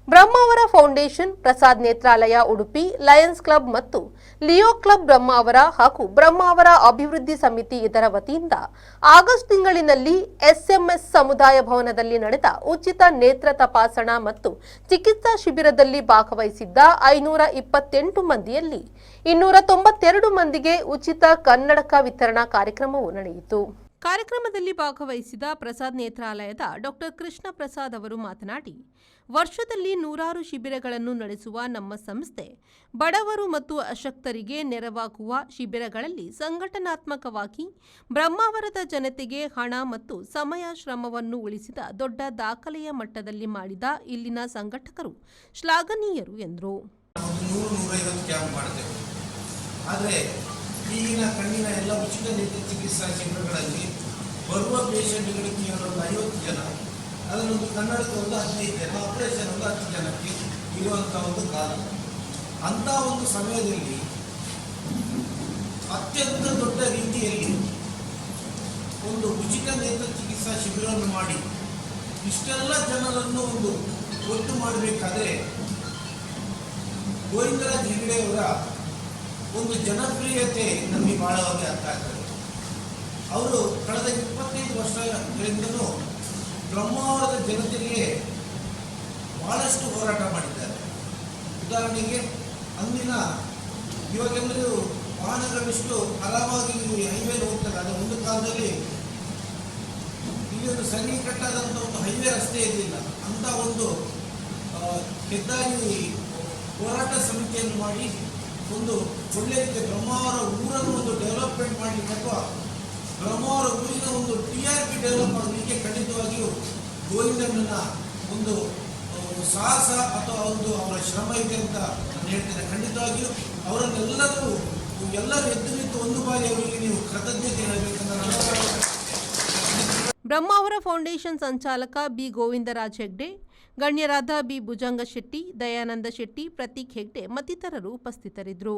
Brahmavar foundation, Prasad ನೇತ್ರಾಲಯ Udupi, Lions club ಮತ್ತು Leo club Brahmavar ಹಾಗೂ ಬ್ರಹ್ಮಾವರ ಅಭಿವೃದ್ಧಿ ಸಮಿತಿ ಇದರ ವತಿಯಿಂದ ಆಗಸ್ಟ್ ತಿಂಗಳಿನಲ್ಲಿ ಎಸ್ಎಂಎಸ್ ಸಮುದಾಯ ಭವನದಲ್ಲಿ ನಡೆದ ಉಚಿತ ನೇತ್ರ ತಪಾಸಣಾ ಮತ್ತು ಚಿಕಿತ್ಸಾ ಶಿಬಿರದಲ್ಲಿ ಭಾಗವಹಿಸಿದ್ದ 528 ಮಂದಿಯಲ್ಲಿ 292 ಮಂದಿಗೆ ಉಚಿತ ಕನ್ನಡಕ ವಿತರಣಾ ಕಾರ್ಯಕ್ರಮವು ನಡೆಯಿತು. ಕಾರ್ಯಕ್ರಮದಲ್ಲಿ ಭಾಗವಹಿಸಿದ ಪ್ರಸಾದ್ ನೇತ್ರಾಲಯದ ಡಾಕ್ಟರ್ ಕೃಷ್ಣ ಪ್ರಸಾದ್ ಅವರು ಮಾತನಾಡಿ, ವರ್ಷದಲ್ಲಿ ನೂರಾರು ಶಿಬಿರಗಳನ್ನು ನಡೆಸುವ ನಮ್ಮ ಸಂಸ್ಥೆ ಬಡವರು ಮತ್ತು ಅಶಕ್ತರಿಗೆ ನೆರವಾಗುವ ಶಿಬಿರಗಳಲ್ಲಿ ಸಂಘಟನಾತ್ಮಕವಾಗಿ ಬ್ರಹ್ಮಾವರದ ಜನತೆಗೆ ಹಣ ಮತ್ತು ಸಮಯ ಶ್ರಮವನ್ನು ಉಳಿಸಿದ ದೊಡ್ಡ ದಾಖಲೆಯ ಮಟ್ಟದಲ್ಲಿ ಮಾಡಿದ ಇಲ್ಲಿನ ಸಂಘಟಕರು ಶ್ಲಾಘನೀಯರು ಎಂದರು. ಈಗಿನ ಕಣ್ಣಿನ ಎಲ್ಲ ಉಚಿತ ನೇತ್ರ ಚಿಕಿತ್ಸಾ ಶಿಬಿರಗಳಲ್ಲಿ ಬರುವ ಪೇಷಂಟ್ಗಳಿಗೆ ಕೇವಲ 50 ಜನ, ಅದನ್ನೊಂದು ಕನ್ನಡಕ ಒಂದು 15 ಜನ, ಆಪರೇಷನ್ ಒಂದು 10 ಜನಕ್ಕೆ ಇರುವಂಥ ಒಂದು ಕಾಲ. ಅಂಥ ಒಂದು ಸಮಯದಲ್ಲಿ ಅತ್ಯಂತ ದೊಡ್ಡ ರೀತಿಯಲ್ಲಿ ಒಂದು ಉಚಿತ ನೇತ್ರ ಚಿಕಿತ್ಸಾ ಶಿಬಿರವನ್ನು ಮಾಡಿ ಇಷ್ಟೆಲ್ಲ ಜನರನ್ನು ಒಂದು ಒಟ್ಟು ಮಾಡಬೇಕಾದ್ರೆ ಗೋವಿಂದರಾಜ್ ಹೆಗಡೆಯವರ ಒಂದು ಜನಪ್ರಿಯತೆ ನಮಗೆ ಬಹಳವಾಗಿ ಅರ್ಥ ಆಗ್ತದೆ. ಅವರು ಕಳೆದ 25 ವರ್ಷಗಳಿಂದಲೂ ಬ್ರಹ್ಮಾವರದ ಜನತೆಗೆ ಬಹಳಷ್ಟು ಹೋರಾಟ ಮಾಡಿದ್ದಾರೆ. ಉದಾಹರಣೆಗೆ ಅಂದಿನ ಇವಾಗೆಲ್ಲರೂ ವಾಹನಗಳಷ್ಟು ಆರಾಮಾಗಿ ಹೈವೇ ಹೋಗ್ತಾರೆ. ಅದು ಒಂದು ಕಾಲದಲ್ಲಿ ಇಲ್ಲಿ ಒಂದು ಸರಿ ಕಟ್ಟಾದಂಥ ಒಂದು ಹೈವೇ ರಸ್ತೆ ಇರಲಿಲ್ಲ. ಅಂಥ ಒಂದು ಹೆದ್ದಾರಿ ಹೋರಾಟ ಸಮಿತಿಯನ್ನು ಮಾಡಿ ಒಂದು ಒಳ್ಳೆಯ ರೀತಿಯ ಬ್ರಹ್ಮಾವರ ಊರನ್ನು ಒಂದು ಡೆವಲಪ್ಮೆಂಟ್ ಮಾಡಲಿಕ್ಕೆ ಅಥವಾ ಬ್ರಹ್ಮಾವರ ಊರಿನ ಒಂದು TRP ಡೆವಲಪ್ ಮಾಡಲಿಕ್ಕೆ ಖಂಡಿತವಾಗಿಯೂ ಗೋವಿಂದಣ್ಣನ ಒಂದು ಸಾಹಸ ಅಥವಾ ಒಂದು ಅವರ ಶ್ರಮ ಇದೆ ಅಂತ ನಾನು ಹೇಳ್ತೇನೆ. ಖಂಡಿತವಾಗಿಯೂ ಅವರನ್ನೆಲ್ಲರೂ ಎದ್ದು ನಿಂತು ಒಂದು ಬಾರಿ ಅವರಿಗೆ ನೀವು ಕೃತಜ್ಞತೆ ಹೇಳಬೇಕಂತ ನಾನು. ಬ್ರಹ್ಮಾವರ ಫೌಂಡೇಶನ್ ಸಂಚಾಲಕ ಬಿ ಗೋವಿಂದರಾಜ್ ಹೆಗ್ಡೆ, ಗಣ್ಯರಾದ ಬಿ ಭುಜಂಗ ಶೆಟ್ಟಿ, ದಯಾನಂದ ಶೆಟ್ಟಿ, ಪ್ರತೀಕ್ ಹೆಗ್ಡೆ ಮತ್ತಿತರರು ಉಪಸ್ಥಿತರಿದ್ದರು.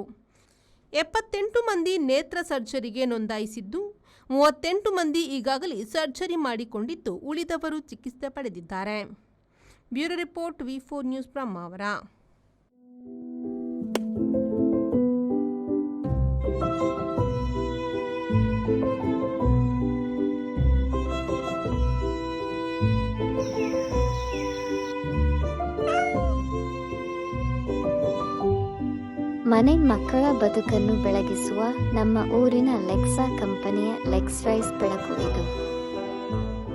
78 ಮಂದಿ ನೇತ್ರ ಸರ್ಜರಿಗೆ ನೋಂದಾಯಿಸಿದ್ದು 38 ಮಂದಿ ಈಗಾಗಲೇ ಸರ್ಜರಿ ಮಾಡಿಕೊಂಡಿದ್ದು ಉಳಿದವರು ಚಿಕಿತ್ಸೆ ಪಡೆದಿದ್ದಾರೆ. Bureau report, V4 news, Brahmavar. ಮನೆ ಮಕ್ಕಳ ಬದುಕನ್ನು ಬೆಳಗಿಸುವ ನಮ್ಮ ಊರಿನ ಲೆಕ್ಸಾ ಕಂಪನಿಯ ಲೆಕ್ಸ್ರೈಸ್ ಬೆಳಕು ಇದು.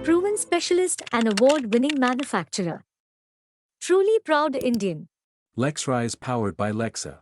Proven specialist and award-winning manufacturer. Truly proud Indian. Lexrise powered by Lexa.